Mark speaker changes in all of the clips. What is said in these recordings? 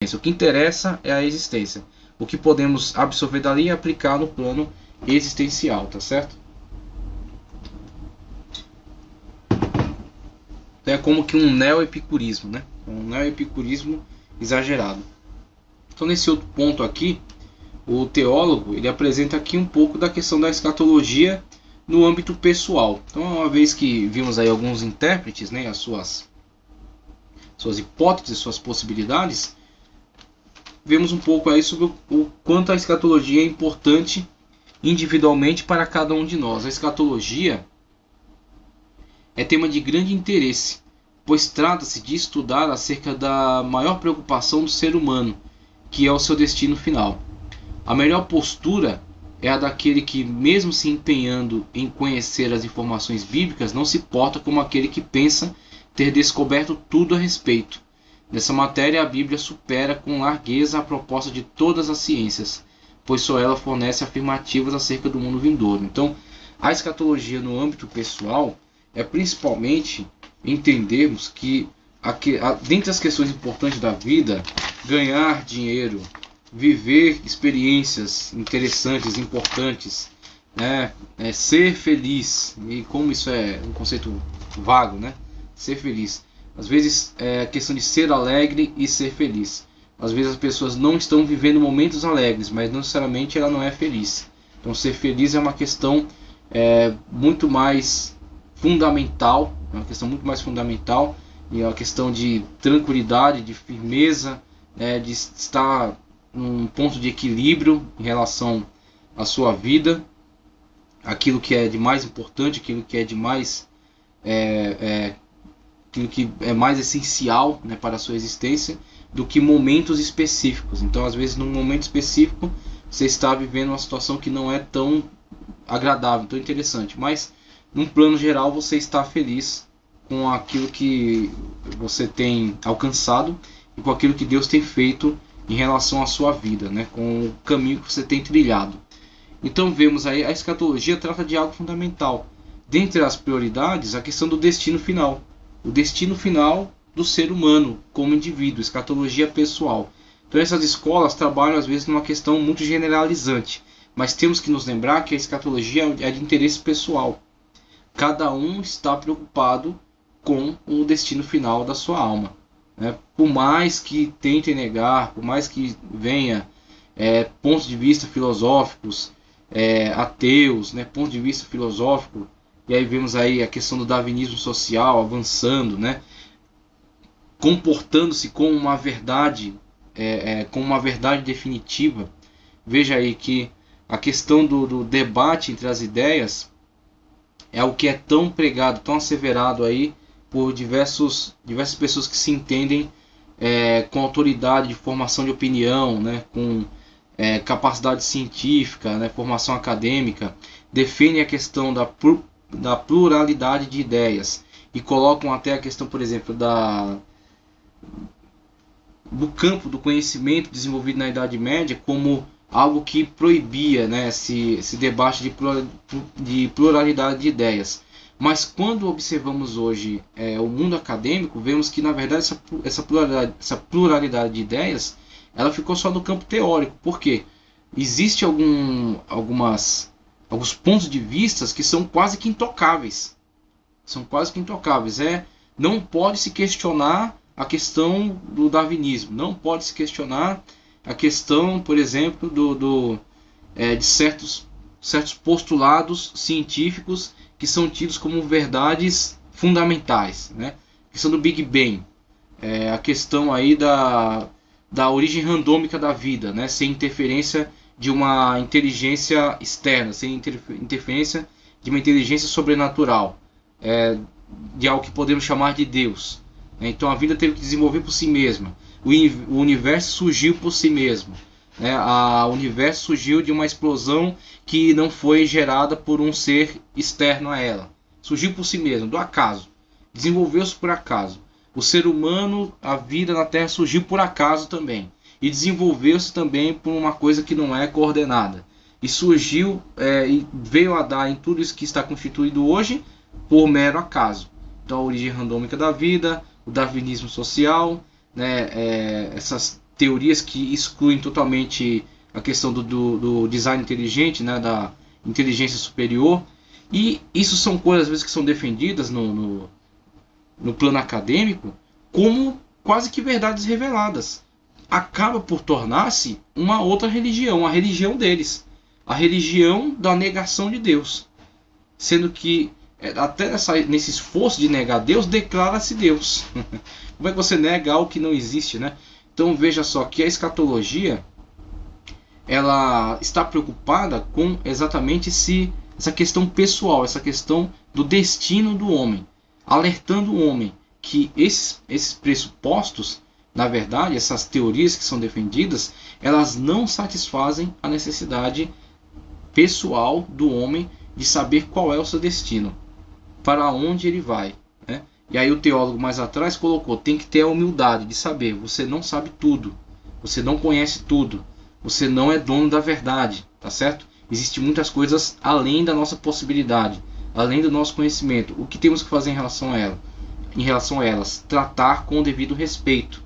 Speaker 1: O que interessa é a existência. O que podemos absorver dali e aplicar no plano existencial, tá certo? É como que um neo-epicurismo, né? Um neo-epicurismo exagerado. Então, nesse outro ponto aqui, o teólogo ele apresenta aqui um pouco da questão da escatologia no âmbito pessoal. Então, uma vez que vimos aí alguns intérpretes, né, as suas hipóteses, suas possibilidades, vemos um pouco aí sobre o quanto a escatologia é importante individualmente para cada um de nós. A escatologia é tema de grande interesse, pois trata-se de estudar acerca da maior preocupação do ser humano, que é o seu destino final. A melhor postura é a daquele que, mesmo se empenhando em conhecer as informações bíblicas, não se porta como aquele que pensa ter descoberto tudo a respeito. Nessa matéria, a Bíblia supera com largueza a proposta de todas as ciências, pois só ela fornece afirmativas acerca do mundo vindouro. Então, a escatologia no âmbito pessoal é principalmente entendermos que, dentre as questões importantes da vida, ganhar dinheiro, viver experiências interessantes, importantes, né? Ser feliz, e como isso é um conceito vago, né? Ser feliz. Às vezes é a questão de ser alegre e ser feliz. Às vezes as pessoas não estão vivendo momentos alegres, mas não necessariamente ela não é feliz. Então ser feliz é uma questão muito mais fundamental, é uma questão muito mais fundamental, e é uma questão de tranquilidade, de firmeza, de estar num ponto de equilíbrio em relação à sua vida, aquilo que é de mais importante, aquilo que é de mais aquilo que é mais essencial, né, para a sua existência, do que momentos específicos. Então, às vezes, num momento específico, você está vivendo uma situação que não é tão agradável, tão interessante, mas num plano geral você está feliz com aquilo que você tem alcançado e com aquilo que Deus tem feito em relação à sua vida, né, com o caminho que você tem trilhado. Então vemos aí, a escatologia trata de algo fundamental. Dentre as prioridades, a questão do destino final. O destino final do ser humano como indivíduo, escatologia pessoal. Então essas escolas trabalham às vezes numa questão muito generalizante, mas temos que nos lembrar que a escatologia é de interesse pessoal. Cada um está preocupado com o destino final da sua alma, né? Por mais que tentem negar, por mais que venha pontos de vista filosóficos, ateus, né? Ponto de vista filosófico. E aí vemos aí a questão do darwinismo social avançando, né? Comportando-se como uma verdade, como uma verdade definitiva. Veja aí que a questão do debate entre as ideias é o que é tão pregado, tão asseverado aí por diversas pessoas que se entendem com autoridade de formação de opinião, né? Com capacidade científica, né? Formação acadêmica, defendem a questão da pluralidade de ideias e colocam até a questão, por exemplo, do campo do conhecimento desenvolvido na Idade Média como algo que proibia, né, esse debate de pluralidade de ideias. Mas quando observamos hoje o mundo acadêmico, vemos que na verdade essa pluralidade de ideias ela ficou só no campo teórico. Por quê? Existe alguns pontos de vista que são quase que intocáveis. São quase que intocáveis. Não pode se questionar a questão do darwinismo. Não pode se questionar a questão, por exemplo, de certos postulados científicos que são tidos como verdades fundamentais, né? A questão do Big Bang. A questão aí da origem randômica da vida, né? Sem interferência de uma inteligência externa, sem interferência de uma inteligência sobrenatural, de algo que podemos chamar de Deus. Então a vida teve que desenvolver por si mesma. O universo surgiu por si mesmo. O universo surgiu de uma explosão que não foi gerada por um ser externo a ela. Surgiu por si mesmo, do acaso. Desenvolveu-se por acaso. O ser humano, a vida na Terra surgiu por acaso também. E desenvolveu-se também por uma coisa que não é coordenada. E surgiu e veio a dar em tudo isso que está constituído hoje por mero acaso. Então a origem randômica da vida, o darwinismo social, né, essas teorias que excluem totalmente a questão do design inteligente, né, da inteligência superior. E isso são coisas, às vezes, que são defendidas no plano acadêmico como quase que verdades reveladas. Acaba por tornar-se uma outra religião, a religião deles, a religião da negação de Deus. Sendo que, até nesse esforço de negar Deus, declara-se Deus. Como é que você nega algo que não existe, né? Então veja só que a escatologia, ela está preocupada com exatamente essa questão pessoal, essa questão do destino do homem, alertando o homem que esses pressupostos, na verdade, essas teorias que são defendidas, elas não satisfazem a necessidade pessoal do homem de saber qual é o seu destino, para onde ele vai, né? E aí o teólogo mais atrás colocou, tem que ter a humildade de saber, você não sabe tudo, você não conhece tudo, você não é dono da verdade, tá certo? Existem muitas coisas além da nossa possibilidade, além do nosso conhecimento. O que temos que fazer em relação a elas? Tratar com o devido respeito,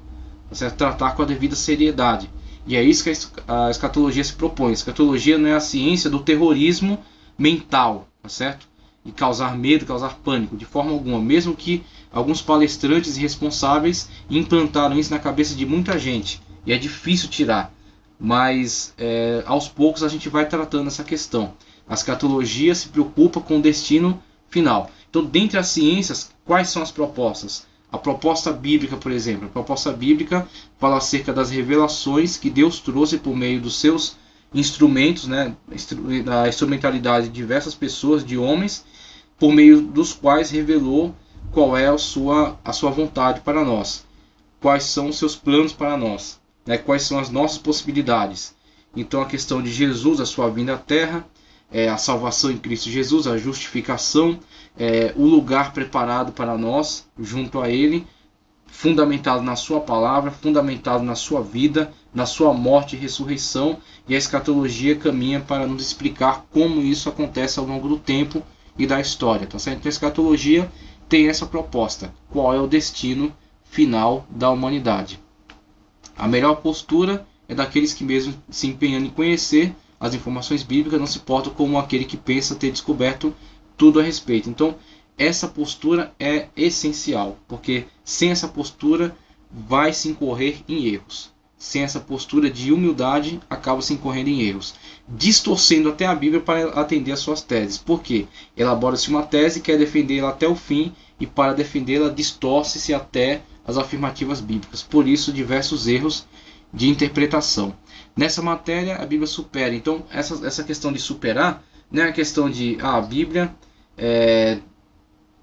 Speaker 1: tá certo? Tratar com a devida seriedade. E é isso que a escatologia se propõe. A escatologia não é a ciência do terrorismo mental, tá certo? De causar medo, causar pânico, de forma alguma. Mesmo que alguns palestrantes irresponsáveis implantaram isso na cabeça de muita gente. E é difícil tirar. Mas aos poucos a gente vai tratando essa questão. A escatologia se preocupa com o destino final. Então, dentre as ciências, quais são as propostas? A proposta bíblica, por exemplo. A proposta bíblica fala acerca das revelações que Deus trouxe por meio dos seus instrumentos, né? Da instrumentalidade de diversas pessoas, de homens, por meio dos quais revelou qual é a sua vontade para nós. Quais são os seus planos para nós. Né, quais são as nossas possibilidades. Então a questão de Jesus, a sua vinda à Terra, a salvação em Cristo Jesus, a justificação, o lugar preparado para nós junto a Ele, fundamentado na sua palavra, fundamentado na sua vida, na sua morte e ressurreição, e a escatologia caminha para nos explicar como isso acontece ao longo do tempo e da história. Tá certo? Então a escatologia tem essa proposta, qual é o destino final da humanidade. A melhor postura é daqueles que, mesmo se empenhando em conhecer as informações bíblicas, não se portam como aquele que pensa ter descoberto tudo a respeito. Então, essa postura é essencial, porque sem essa postura vai se incorrer em erros. Sem essa postura de humildade, acaba se incorrendo em erros, distorcendo até a Bíblia para atender às suas teses. Por quê? Elabora-se uma tese, quer defendê-la até o fim, e para defendê-la distorce-se até as afirmativas bíblicas. Por isso, diversos erros de interpretação. Nessa matéria, a Bíblia supera. Então, essa questão de superar, não é a questão de a Bíblia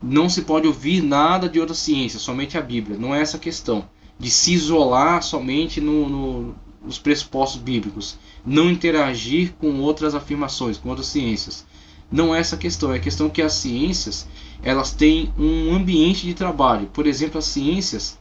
Speaker 1: não se pode ouvir nada de outra ciência, somente a Bíblia. Não é essa questão de se isolar somente nos pressupostos bíblicos, não interagir com outras afirmações, com outras ciências. Não é essa questão, é a questão que as ciências elas têm um ambiente de trabalho. Por exemplo, as ciências,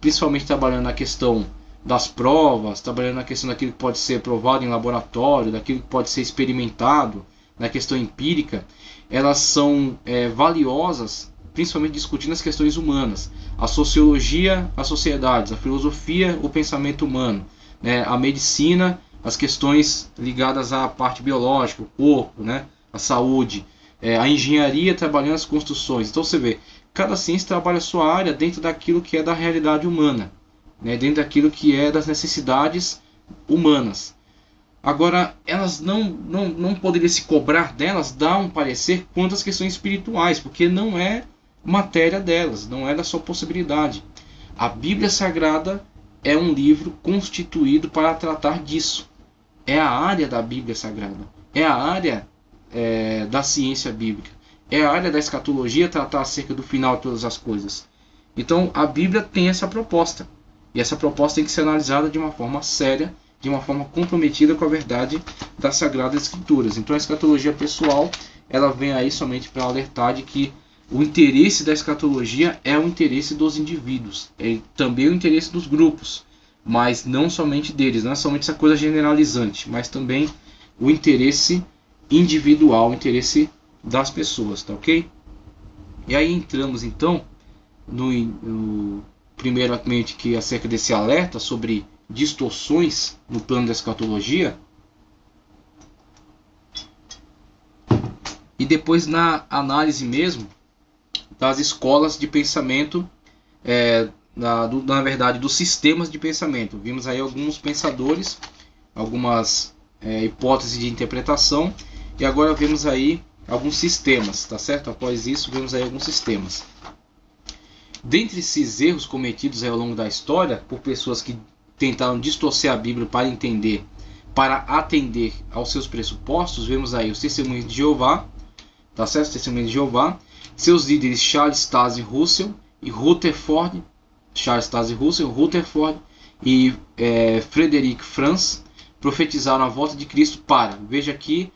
Speaker 1: principalmente trabalhando na questão das provas, trabalhando na questão daquilo que pode ser provado em laboratório, daquilo que pode ser experimentado, na questão empírica, elas são valiosas, principalmente discutindo as questões humanas. A sociologia, as sociedades, a filosofia, o pensamento humano, né? A medicina, as questões ligadas à parte biológica, o corpo, né? A saúde, a engenharia trabalhando as construções. Então você vê, cada ciência trabalha a sua área dentro daquilo que é da realidade humana, né? Dentro daquilo que é das necessidades humanas. Agora, elas não poderiam se cobrar delas dar um parecer quanto às questões espirituais, porque não é matéria delas, não é da sua possibilidade. A Bíblia Sagrada é um livro constituído para tratar disso. É a área da Bíblia Sagrada, é a área da ciência bíblica, é a área da escatologia tratar acerca do final de todas as coisas. Então a Bíblia tem essa proposta, e essa proposta tem que ser analisada de uma forma séria, de uma forma comprometida com a verdade das Sagradas Escrituras. Então a escatologia pessoal, ela vem aí somente para alertar de que o interesse da escatologia é o interesse dos indivíduos, é também o interesse dos grupos, mas não somente deles, não é somente essa coisa generalizante, mas também o interesse individual, o interesse das pessoas, tá ok? E aí entramos então no primeiramente que acerca desse alerta sobre distorções no plano da escatologia. E depois na análise mesmo das escolas de pensamento, na verdade dos sistemas de pensamento. Vimos aí alguns pensadores, algumas hipóteses de interpretação, e agora vemos aí alguns sistemas, tá certo? Após isso vemos aí alguns sistemas. Dentre esses erros cometidos ao longo da história por pessoas que tentaram distorcer a Bíblia para entender, para atender aos seus pressupostos, vemos aí os Testemunhos de Jeová, tá certo? Testemunhos de Jeová, seus líderes Charles Taze Russell e Rutherford, e Frederick Franz profetizaram a volta de Cristo para, veja aqui,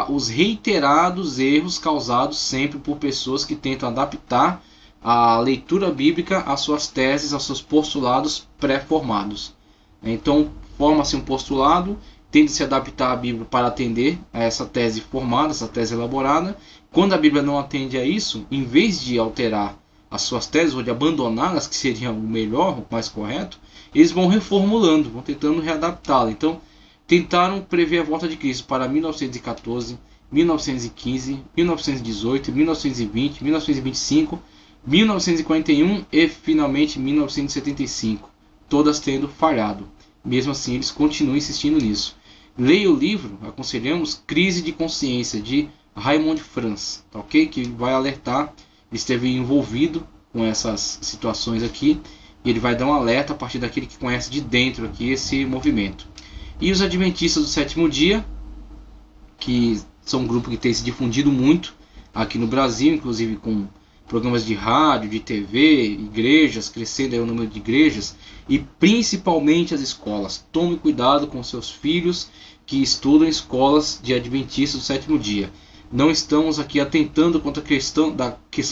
Speaker 1: os reiterados erros causados sempre por pessoas que tentam adaptar a leitura bíblica às suas teses, aos seus postulados pré-formados. Então, forma-se um postulado, tenta-se adaptar a Bíblia para atender a essa tese formada, essa tese elaborada. Quando a Bíblia não atende a isso, em vez de alterar as suas teses ou de abandoná-las, que seria o melhor, o mais correto, eles vão reformulando, vão tentando readaptá-la. Então, tentaram prever a volta de Cristo para 1914, 1915, 1918, 1920, 1925, 1941 e finalmente 1975, todas tendo falhado. Mesmo assim, eles continuam insistindo nisso. Leia o livro, aconselhamos, Crise de Consciência, de Raymond Franz, tá ok? Que vai alertar, ele esteve envolvido com essas situações aqui, e ele vai dar um alerta a partir daquele que conhece de dentro aqui esse movimento. E os Adventistas do Sétimo Dia, que são um grupo que tem se difundido muito aqui no Brasil, inclusive com programas de rádio, de TV, igrejas, crescendo aí o número de igrejas, e principalmente as escolas. Tome cuidado com seus filhos que estudam em escolas de Adventistas do Sétimo Dia. Não estamos aqui atentando contra a questão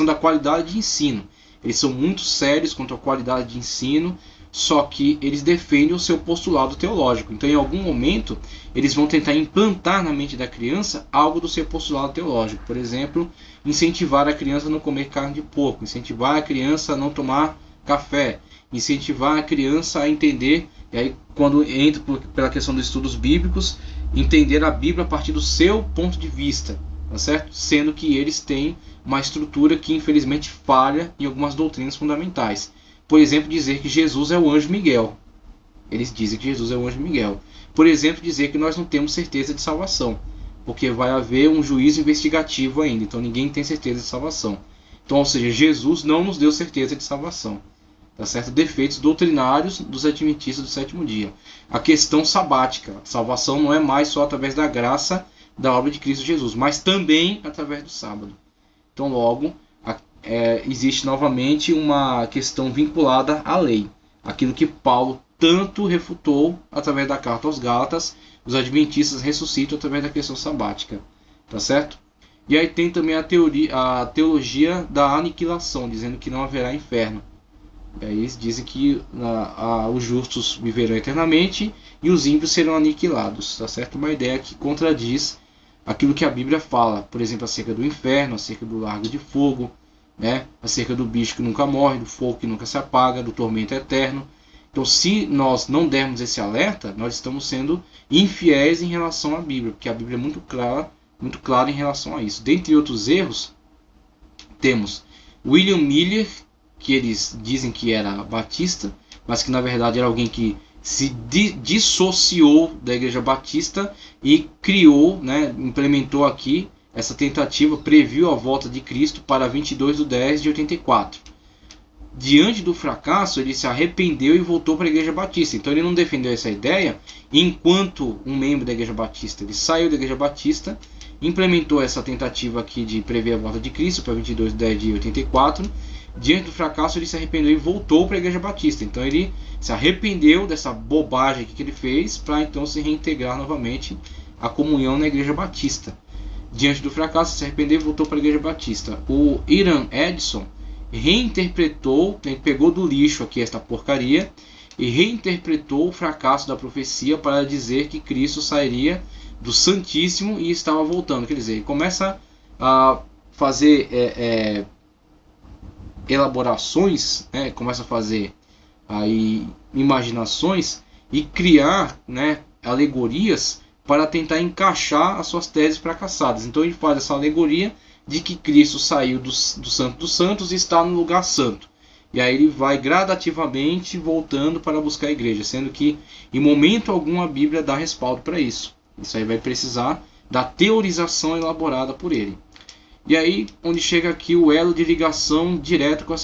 Speaker 1: da qualidade de ensino. Eles são muito sérios quanto à qualidade de ensino, só que eles defendem o seu postulado teológico. Então, em algum momento, eles vão tentar implantar na mente da criança algo do seu postulado teológico. Por exemplo, incentivar a criança a não comer carne de porco, incentivar a criança a não tomar café, incentivar a criança a entender, e aí quando entra pela questão dos estudos bíblicos, entender a Bíblia a partir do seu ponto de vista, tá certo? Sendo que eles têm uma estrutura que infelizmente falha em algumas doutrinas fundamentais. Por exemplo, dizer que Jesus é o anjo Miguel. Eles dizem que Jesus é o anjo Miguel. Por exemplo, dizer que nós não temos certeza de salvação, porque vai haver um juízo investigativo ainda, então ninguém tem certeza de salvação. Então, ou seja, Jesus não nos deu certeza de salvação. Tá certo? Defeitos doutrinários dos Adventistas do Sétimo Dia. A questão sabática. A salvação não é mais só através da graça da obra de Cristo Jesus, mas também através do sábado. Então, logo, existe novamente uma questão vinculada à lei. Aquilo que Paulo tanto refutou através da carta aos Gálatas, os Adventistas ressuscitam através da questão sabática. Tá certo? E aí tem também a teologia da aniquilação, dizendo que não haverá inferno. Aí eles dizem que os justos viverão eternamente e os ímpios serão aniquilados. Tá certo? Uma ideia que contradiz aquilo que a Bíblia fala, por exemplo, acerca do inferno, acerca do lago de fogo, né? Acerca do bicho que nunca morre, do fogo que nunca se apaga, do tormento eterno. Então, se nós não dermos esse alerta, nós estamos sendo infiéis em relação à Bíblia, porque a Bíblia é muito clara em relação a isso. Dentre outros erros, temos William Miller, que eles dizem que era batista, mas que na verdade era alguém que se dissociou da Igreja Batista e criou, né, implementou aqui essa tentativa, previu a volta de Cristo para 22/10/84. Diante do fracasso, ele se arrependeu e voltou para a Igreja Batista. Então ele não defendeu essa ideia enquanto um membro da Igreja Batista. Ele saiu da Igreja Batista, implementou essa tentativa aqui de prever a volta de Cristo para 22/10/84. Diante do fracasso, ele se arrependeu e voltou para a Igreja Batista. Então ele se arrependeu dessa bobagem que ele fez para então se reintegrar novamente à comunhão na Igreja Batista. Diante do fracasso, se arrependeu e voltou para a Igreja Batista. O Iran Edson reinterpretou, ele pegou do lixo aqui esta porcaria e reinterpretou o fracasso da profecia para dizer que Cristo sairia do Santíssimo e estava voltando. Quer dizer, ele começa a fazer elaborações, né? Começa a fazer aí imaginações e criar, né, alegorias para tentar encaixar as suas teses fracassadas. Então ele faz essa alegoria de que Cristo saiu do Santo dos Santos e está no lugar santo. E aí ele vai gradativamente voltando para buscar a igreja, sendo que em momento algum a Bíblia dá respaldo para isso. Isso aí vai precisar da teorização elaborada por ele. E aí, onde chega aqui o elo de ligação direto com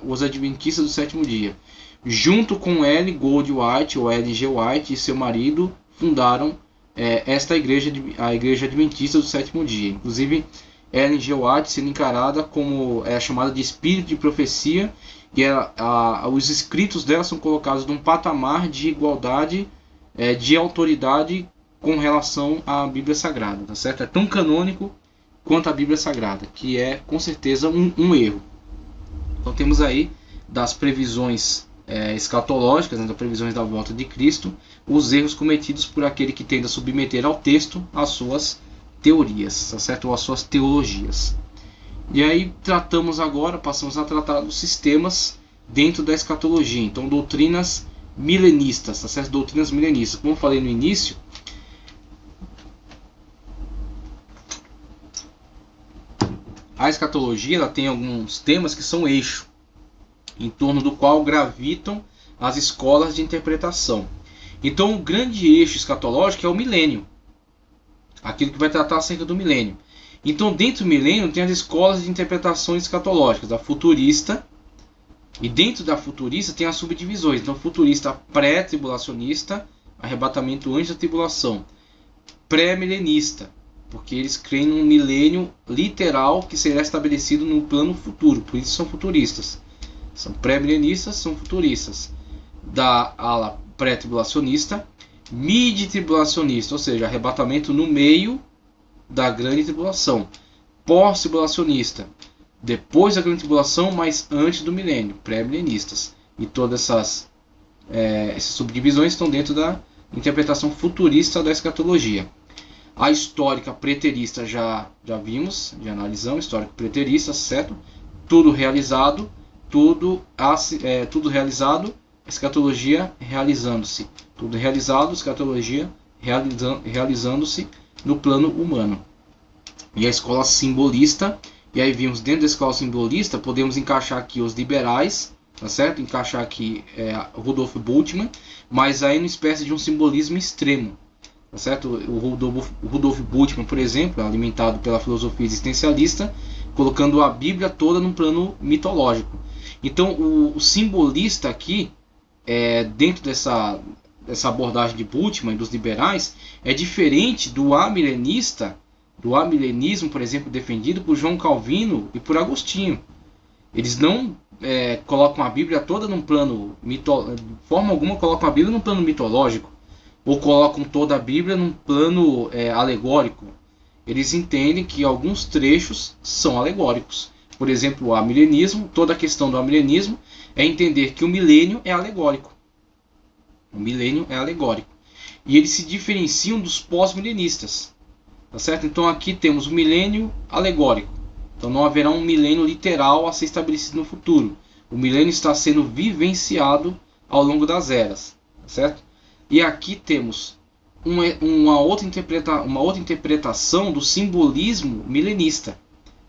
Speaker 1: os adventistas do sétimo dia. Junto com L. Gold White, ou L.G. White, e seu marido, fundaram esta igreja, a Igreja Adventista do sétimo dia. Inclusive, L.G. White sendo encarada como chamada de espírito de profecia, e os escritos dela são colocados num patamar de igualdade, de autoridade com relação à Bíblia Sagrada. Tá certo? É tão canônico quanto a Bíblia Sagrada, que é com certeza um erro. Então temos aí das previsões escatológicas, né, das previsões da volta de Cristo, os erros cometidos por aquele que tenta submeter ao texto as suas teorias, tá certo? Ou as suas teologias. E aí passamos a tratar dos sistemas dentro da escatologia. Então doutrinas milenistas, tá certo? Doutrinas milenistas. Como eu falei no início, a escatologia ela tem alguns temas que são eixo, em torno do qual gravitam as escolas de interpretação. Então, o grande eixo escatológico é o milênio, aquilo que vai tratar acerca do milênio. Então, dentro do milênio tem as escolas de interpretações escatológicas, a futurista, e dentro da futurista tem as subdivisões. Então, futurista pré-tribulacionista, arrebatamento antes da tribulação, pré-milenista, porque eles creem num milênio literal que será estabelecido no plano futuro, por isso são futuristas. São pré-milenistas, são futuristas. Da ala pré-tribulacionista, mid-tribulacionista, ou seja, arrebatamento no meio da grande tribulação. Pós-tribulacionista, depois da grande tribulação, mas antes do milênio, pré-milenistas. E todas essas subdivisões estão dentro da interpretação futurista da escatologia. A histórica preterista já vimos, já analisamos, histórico preterista, certo? Tudo realizado, tudo realizado, escatologia realizando-se. Tudo realizado, escatologia realizando-se no plano humano. E a escola simbolista, e aí vimos dentro da escola simbolista, podemos encaixar aqui os liberais, tá certo? Encaixar aqui Rudolf Bultmann, mas aí numa espécie de um simbolismo extremo. Tá certo? O Rudolf Bultmann, por exemplo, alimentado pela filosofia existencialista, colocando a Bíblia toda num plano mitológico. Então, o simbolista aqui, dentro dessa abordagem de Bultmann e dos liberais, é diferente do amilenista, do amilenismo, por exemplo, defendido por João Calvino e por Agostinho. Eles não colocam a Bíblia toda num plano mitológico, de forma alguma colocam a Bíblia num plano mitológico, ou colocam toda a Bíblia num plano alegórico. Eles entendem que alguns trechos são alegóricos. Por exemplo, o amilenismo, toda a questão do amilenismo é entender que o milênio é alegórico. O milênio é alegórico. E eles se diferenciam dos pós-milenistas. Tá certo? Então aqui temos o milênio alegórico. Então não haverá um milênio literal a ser estabelecido no futuro. O milênio está sendo vivenciado ao longo das eras. Tá certo? E aqui temos uma outra interpretação do simbolismo milenista.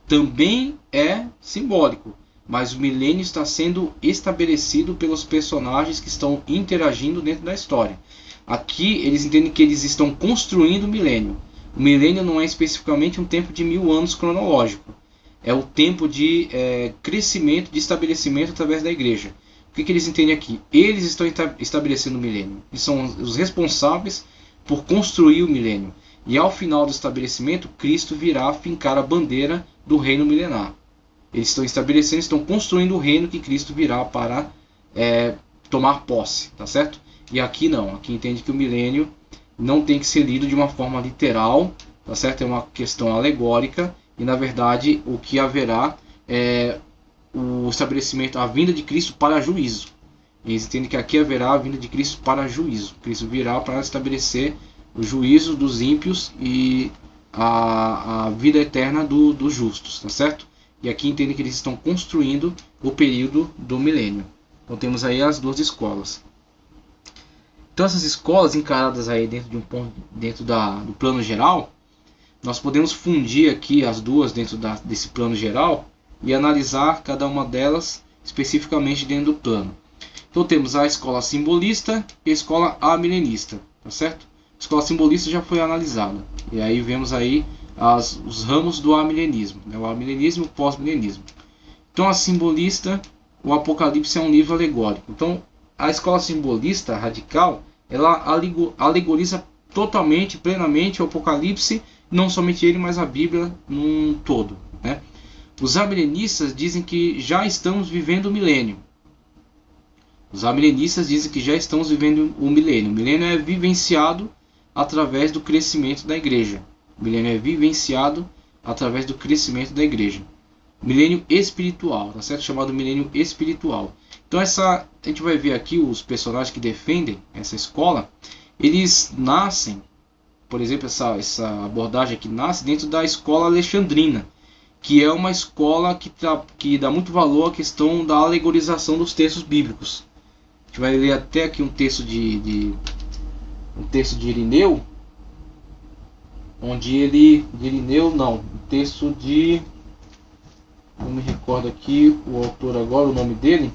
Speaker 1: Também é simbólico, mas o milênio está sendo estabelecido pelos personagens que estão interagindo dentro da história. Aqui eles entendem que eles estão construindo o milênio. O milênio não é especificamente um tempo de 1000 anos cronológico. É o tempo de crescimento, de estabelecimento através da igreja. O que eles entendem aqui? Eles estão estabelecendo o milênio. Eles são os responsáveis por construir o milênio. E ao final do estabelecimento, Cristo virá fincar a bandeira do reino milenar. Eles estão estabelecendo, estão construindo o reino que Cristo virá para tomar posse. Tá certo? E aqui não. Aqui entende que o milênio não tem que ser lido de uma forma literal. Tá certo? É uma questão alegórica. E na verdade o que haverá é o estabelecimento, a vinda de Cristo para juízo. Eles entendem que aqui haverá a vinda de Cristo para juízo. Cristo virá para estabelecer o juízo dos ímpios e a vida eterna dos justos, tá certo? E aqui entendem que eles estão construindo o período do milênio. Então temos aí as duas escolas. Então essas escolas encaradas aí dentro de um ponto, dentro do plano geral, nós podemos fundir aqui as duas dentro desse plano geral e analisar cada uma delas especificamente dentro do plano. Então temos a escola simbolista e a escola amilenista, tá certo? A escola simbolista já foi analisada. E aí vemos aí os ramos do amilenismo, né? O amilenismo e o pós-milenismo. Então a simbolista, o Apocalipse é um livro alegórico. Então a escola simbolista radical, ela alegoriza totalmente, plenamente o Apocalipse, não somente ele, mas a Bíblia num todo, né? Os amilenistas dizem que já estamos vivendo o milênio. Os amilenistas dizem que já estamos vivendo o milênio. O milênio é vivenciado através do crescimento da igreja. O milênio é vivenciado através do crescimento da igreja. Milênio espiritual, tá certo? Chamado milênio espiritual. Então a gente vai ver aqui os personagens que defendem essa escola. Eles nascem, por exemplo, essa abordagem aqui nasce dentro da escola alexandrina, que é uma escola que dá muito valor à questão da alegorização dos textos bíblicos. A gente vai ler até aqui um texto de Irineu, onde ele... de Irineu não, um texto de... não me recordo aqui o autor agora, o nome dele,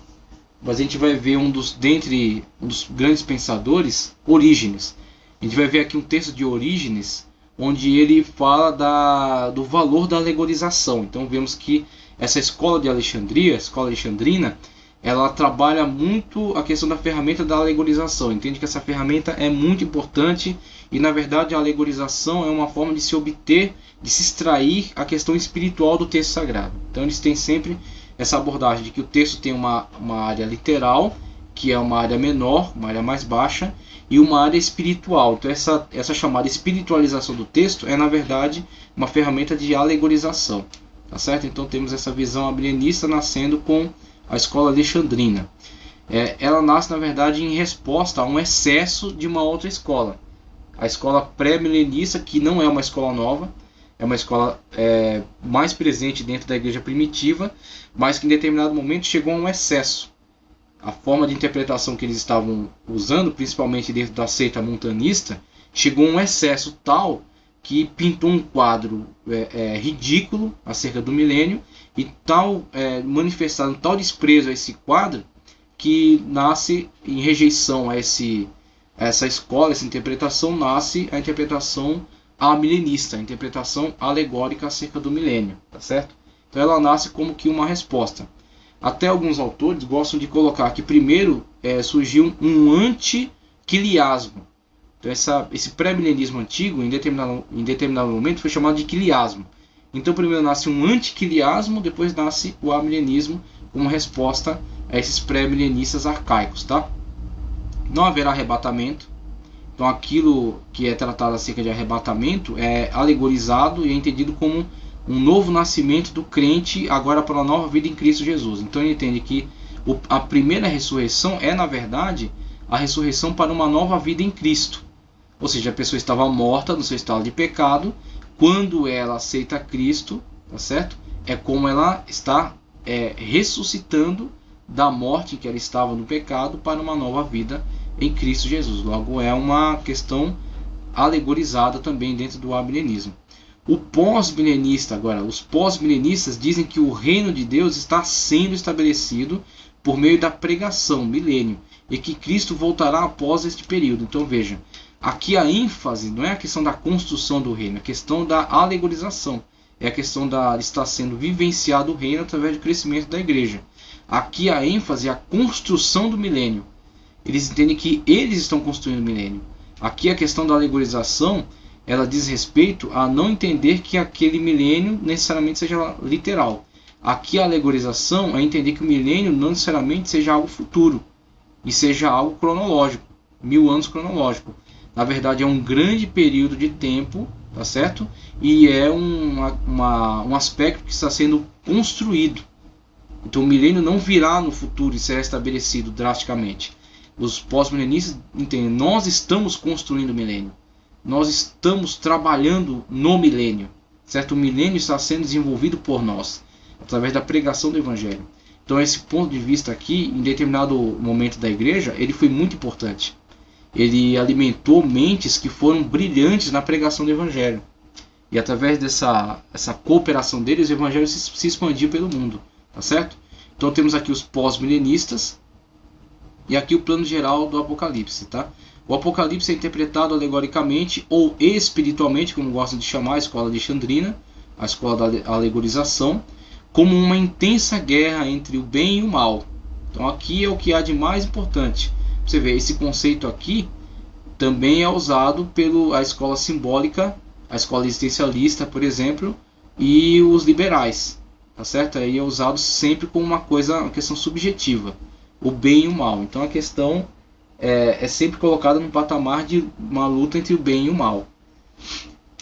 Speaker 1: mas a gente vai ver um dos grandes pensadores, Orígenes. A gente vai ver aqui um texto de Orígenes, onde ele fala do valor da alegorização. Então vemos que essa escola de Alexandria, a escola alexandrina, ela trabalha muito a questão da ferramenta da alegorização. Entende que essa ferramenta é muito importante e, na verdade, a alegorização é uma forma de se obter, de se extrair a questão espiritual do texto sagrado. Então eles têm sempre essa abordagem de que o texto tem uma área literal, que é uma área menor, uma área mais baixa, e uma área espiritual. Então essa chamada espiritualização do texto é, na verdade, uma ferramenta de alegorização. Tá certo? Então temos essa visão amilenista nascendo com a escola alexandrina. Ela nasce, na verdade, em resposta a um excesso de uma outra escola. A escola pré-milenista, que não é uma escola nova, é uma escola mais presente dentro da igreja primitiva, mas que em determinado momento chegou a um excesso. A forma de interpretação que eles estavam usando, principalmente dentro da seita montanista, chegou a um excesso tal que pintou um quadro ridículo acerca do milênio e manifestado tal desprezo a esse quadro que nasce em rejeição a essa escola, essa interpretação, nasce a interpretação amilenista, a interpretação alegórica acerca do milênio, tá certo? Então ela nasce como que uma resposta. Até alguns autores gostam de colocar que primeiro surgiu um antiquiliasmo. Então esse pré-milenismo antigo, em determinado momento, foi chamado de quiliasmo. Então primeiro nasce um antiquiliasmo, depois nasce o amilenismo como resposta a esses pré-milenistas arcaicos. Tá? Não haverá arrebatamento. Então aquilo que é tratado acerca de arrebatamento é alegorizado e é entendido como um novo nascimento do crente agora para uma nova vida em Cristo Jesus. Então ele entende que a primeira ressurreição é, na verdade, a ressurreição para uma nova vida em Cristo. Ou seja, a pessoa estava morta no seu estado de pecado. Quando ela aceita Cristo, tá certo? É como ela está ressuscitando da morte em que ela estava no pecado para uma nova vida em Cristo Jesus. Logo, é uma questão alegorizada também dentro do amilenismo. O pós-milenista, agora, os pós-milenistas dizem que o reino de Deus está sendo estabelecido por meio da pregação, milênio, e que Cristo voltará após este período. Então veja, aqui a ênfase não é a questão da construção do reino, é a questão da alegorização, é a questão de estar sendo vivenciado o reino através do crescimento da igreja. Aqui a ênfase é a construção do milênio. Eles entendem que eles estão construindo o milênio. Aqui a questão da alegorização, ela diz respeito a não entender que aquele milênio necessariamente seja literal. Aqui a alegorização é entender que o milênio não necessariamente seja algo futuro, e seja algo cronológico, 1000 anos cronológico. Na verdade é um grande período de tempo, tá certo? E é um aspecto que está sendo construído. Então o milênio não virá no futuro e será estabelecido drasticamente. Os pós-milenistas entendem, nós estamos construindo o milênio. Nós estamos trabalhando no milênio, certo? O milênio está sendo desenvolvido por nós, através da pregação do Evangelho. Então esse ponto de vista aqui, em determinado momento da igreja, ele foi muito importante. ele alimentou mentes que foram brilhantes na pregação do Evangelho. E através essa cooperação deles, o Evangelho se expandiu pelo mundo. Tá certo? Então temos aqui os pós-milenistas e aqui o plano geral do Apocalipse. Tá? O Apocalipse é interpretado alegoricamente ou espiritualmente, como gostam de chamar a escola alexandrina, a escola da alegorização, como uma intensa guerra entre o bem e o mal. Então aqui é o que há de mais importante. Você vê, esse conceito aqui também é usado pela escola simbólica, a escola existencialista, por exemplo, e os liberais. Tá certo? Aí é usado sempre como uma questão subjetiva, o bem e o mal. Então a questão é sempre colocada num patamar de uma luta entre o bem e o mal.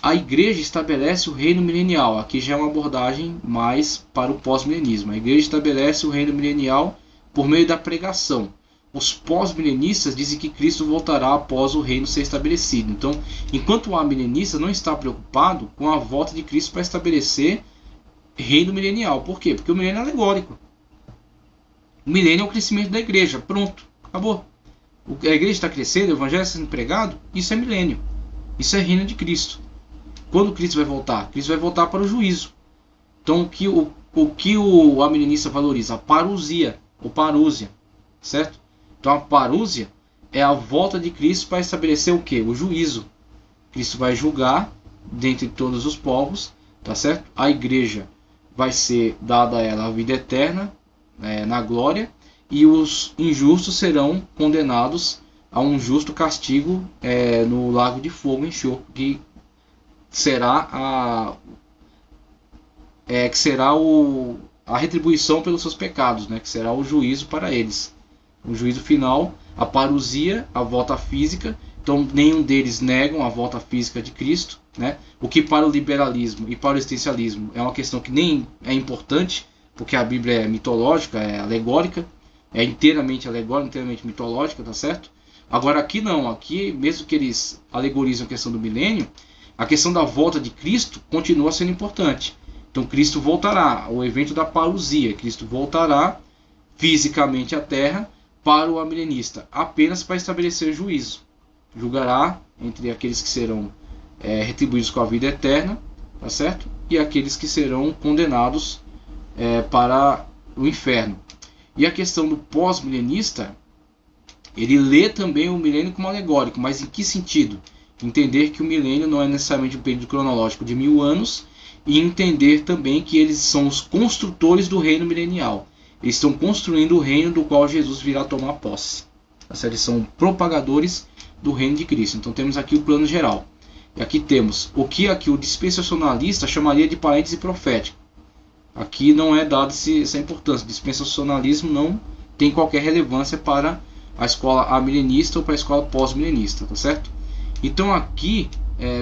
Speaker 1: A igreja estabelece o reino milenial. Aqui já é uma abordagem mais para o pós-milenismo. A igreja estabelece o reino milenial por meio da pregação. Os pós-milenistas dizem que Cristo voltará após o reino ser estabelecido. Então, enquanto o milenista não está preocupado com a volta de Cristo para estabelecer reino milenial. Por quê? Porque o milênio é alegórico. O milênio é o crescimento da igreja. Pronto, acabou. A igreja está crescendo, o evangelho está sendo pregado, isso é milênio. Isso é reino de Cristo. Quando Cristo vai voltar? Cristo vai voltar para o juízo. Então o que o amilenista valoriza? A parousia, ou parúzia, certo? Então a parúzia é a volta de Cristo para estabelecer o quê? O juízo. Cristo vai julgar dentre todos os povos, tá certo? A igreja vai ser dada a ela a vida eterna, na glória, e os injustos serão condenados a um justo castigo no lago de fogo e enxofre, que será a retribuição pelos seus pecados, né? Que será o juízo para eles. O juízo final, a parousia, a volta física. Então nenhum deles negam a volta física de Cristo, né? O que para o liberalismo e para o existencialismo é uma questão que nem é importante, porque a Bíblia é mitológica, é alegórica, é inteiramente alegórica, inteiramente mitológica, tá certo? Agora aqui não, aqui mesmo que eles alegorizam a questão do milênio, a questão da volta de Cristo continua sendo importante. Então Cristo voltará, o evento da parousia, Cristo voltará fisicamente à Terra para o amilenista, apenas para estabelecer juízo. Julgará entre aqueles que serão retribuídos com a vida eterna, tá certo? E aqueles que serão condenados para o inferno. E a questão do pós-milenista, ele lê também o milênio como alegórico, mas em que sentido? Entender que o milênio não é necessariamente um período cronológico de 1000 anos, e entender também que eles são os construtores do reino milenial. Eles estão construindo o reino do qual Jesus virá tomar posse. Eles são propagadores do reino de Cristo. Então temos aqui o plano geral. E aqui temos o que aqui o dispensacionalista chamaria de parêntese profético. Aqui não é dada essa importância. O dispensacionalismo não tem qualquer relevância para a escola amilenista ou para a escola pós-milenista, tá certo? Então aqui,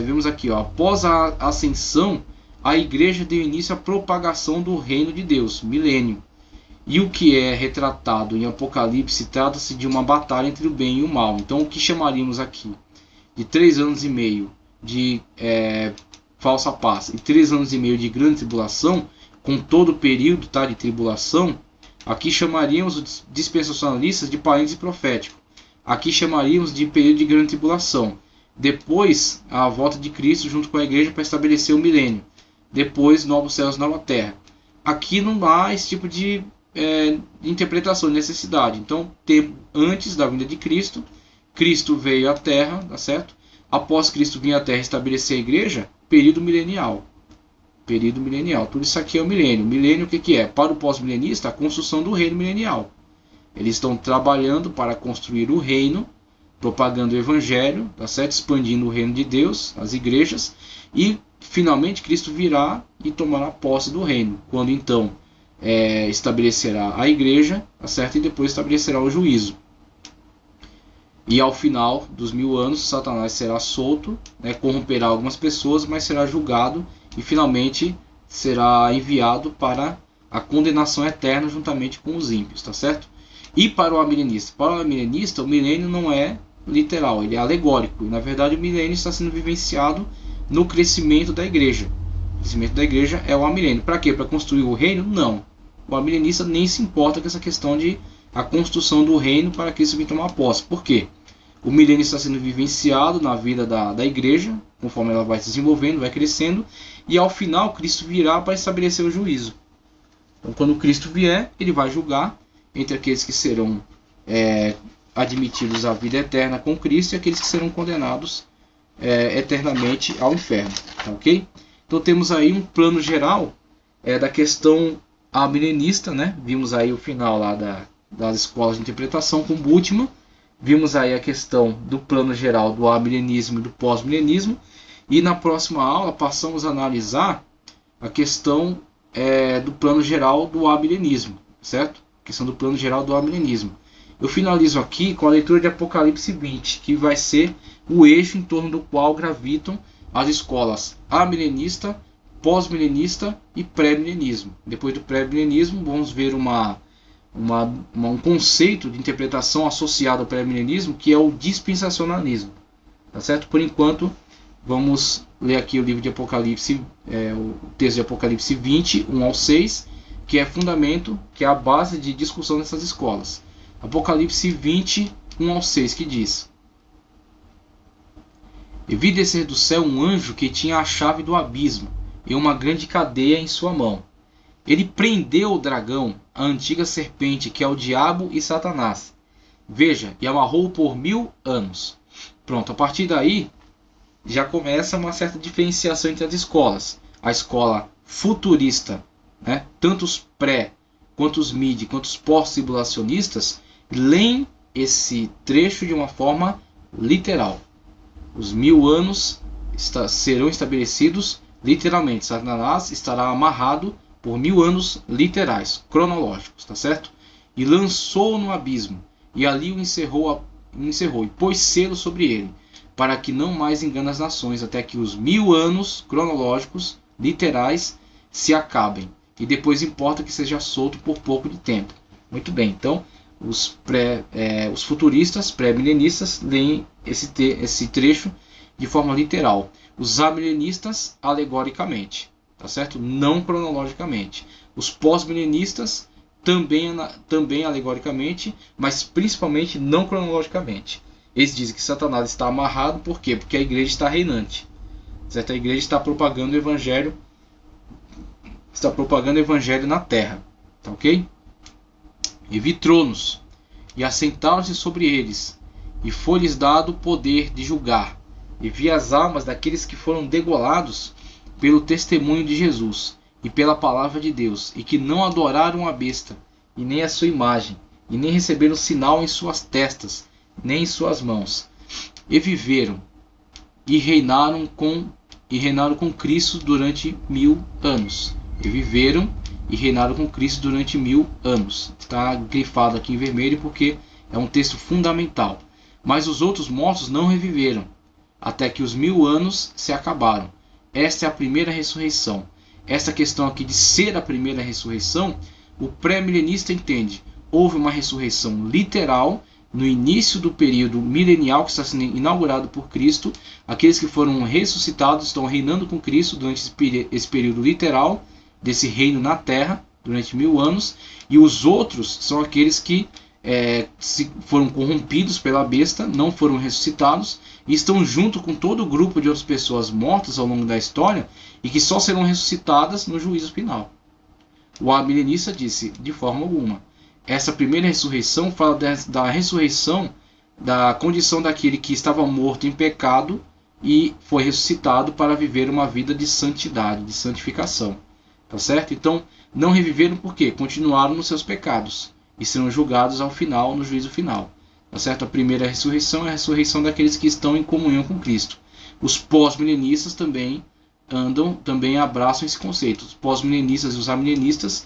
Speaker 1: vemos aqui, após a ascensão, a igreja deu início à propagação do reino de Deus, milênio. E o que é retratado em Apocalipse trata-se de uma batalha entre o bem e o mal. Então o que chamaríamos aqui de 3 anos e meio de falsa paz e 3 anos e meio de grande tribulação, com todo o período de tribulação, aqui chamaríamos os dispensacionalistas de parêntese profético. Aqui chamaríamos de período de grande tribulação. Depois, a volta de Cristo junto com a igreja para estabelecer o milênio. Depois, novos céus e nova terra. Aqui não há esse tipo de interpretação, de necessidade. Então, tempo antes da vinda de Cristo, Cristo veio à terra, tá certo? Após Cristo vir à terra estabelecer a igreja, período milenial. Período milenial. Tudo isso aqui é o milênio. O milênio o que é? Para o pós-milenista, a construção do reino milenial. Eles estão trabalhando para construir o reino, propagando o evangelho, tá certo? Expandindo o reino de Deus, as igrejas, e finalmente Cristo virá e tomará posse do reino, quando então estabelecerá a igreja, tá certo? E depois estabelecerá o juízo. E ao final dos 1000 anos, Satanás será solto, corromperá algumas pessoas, mas será julgado e finalmente será enviado para a condenação eterna juntamente com os ímpios, tá certo? E para o amilenista? Para o amilenista, o milênio não é literal, ele é alegórico. E, na verdade, o milênio está sendo vivenciado no crescimento da igreja. O crescimento da igreja é o amilênio. Para quê? Para construir o reino? Não. O amilenista nem se importa com essa questão de a construção do reino para que isso venha tomar posse. Por quê? O milênio está sendo vivenciado na vida da igreja, conforme ela vai se desenvolvendo, vai crescendo, e ao final Cristo virá para estabelecer o juízo. Então, quando Cristo vier, ele vai julgar entre aqueles que serão admitidos à vida eterna com Cristo e aqueles que serão condenados eternamente ao inferno. Tá, ok? Então temos aí um plano geral da questão amilenista, né? Vimos aí o final lá das escolas de interpretação com Bultmann. Vimos aí a questão do plano geral do amilenismo e do pós-milenismo. E na próxima aula passamos a analisar a questão do plano geral do amilenismo, certo? A questão do plano geral do amilenismo. Eu finalizo aqui com a leitura de Apocalipse 20, que vai ser o eixo em torno do qual gravitam as escolas amilenista, pós-milenista e pré-milenismo. Depois do pré-milenismo, vamos ver um conceito de interpretação associado ao pré-milenismo, que é o dispensacionalismo. Tá certo? Por enquanto, vamos ler aqui o livro de Apocalipse, o texto de Apocalipse 20, 1 ao 6, que é fundamento, que é a base de discussão dessas escolas. Apocalipse 20, 1 ao 6, que diz: E vi descer do céu um anjo que tinha a chave do abismo e uma grande cadeia em sua mão. Ele prendeu o dragão, a antiga serpente, que é o diabo e Satanás. Veja, e amarrou-o por 1000 anos. Pronto, a partir daí já começa uma certa diferenciação entre as escolas. A escola futurista, né? Tanto os pré, quanto os mid, quanto os pós-tribulacionistas, leem esse trecho de uma forma literal. Os 1000 anos serão estabelecidos literalmente. Satanás estará amarrado por 1000 anos literais, cronológicos, tá certo? E lançou-o no abismo, e ali o encerrou e pôs selo sobre ele, para que não mais engane as nações, até que os 1000 anos cronológicos, literais, se acabem. E depois importa que seja solto por pouco de tempo. Muito bem, então os futuristas, pré-milenistas, leem esse trecho de forma literal. Os amilenistas, alegoricamente, tá certo? Não cronologicamente. Os pós-milenistas, também alegoricamente, mas principalmente não cronologicamente. Eles dizem que Satanás está amarrado, por quê? Porque a igreja está reinante. Certo? A igreja está propagando o evangelho, na terra. Tá ok? E vi tronos, e assentaram-se sobre eles, e foi-lhes dado o poder de julgar. E vi as almas daqueles que foram degolados pelo testemunho de Jesus e pela palavra de Deus, e que não adoraram a besta, e nem a sua imagem, e nem receberam sinal em suas testas, nem em suas mãos. E viveram, e reinaram com Cristo durante 1000 anos. E viveram e reinaram com Cristo durante 1000 anos. Está grifado aqui em vermelho porque é um texto fundamental. Mas os outros mortos não reviveram, até que os 1000 anos se acabaram. Esta é a primeira ressurreição. Esta questão aqui de ser a primeira ressurreição, o pré-milenista entende. Houve uma ressurreição literal no início do período milenial que está sendo inaugurado por Cristo. Aqueles que foram ressuscitados estão reinando com Cristo durante esse período literal desse reino na terra, durante 1000 anos. E os outros são aqueles que foram corrompidos pela besta, não foram ressuscitados, e estão junto com todo o grupo de outras pessoas mortas ao longo da história e que só serão ressuscitadas no juízo final. O amilenista disse, de forma alguma. Essa primeira ressurreição fala da ressurreição, da condição daquele que estava morto em pecado e foi ressuscitado para viver uma vida de santidade, de santificação. Tá certo? Então, não reviveram por quê? Continuaram nos seus pecados e serão julgados ao final, no juízo final. Tá certo? A primeira ressurreição é a ressurreição daqueles que estão em comunhão com Cristo. Os pós-milenistas também abraçam esse conceito. Os pós-milenistas e os amilenistas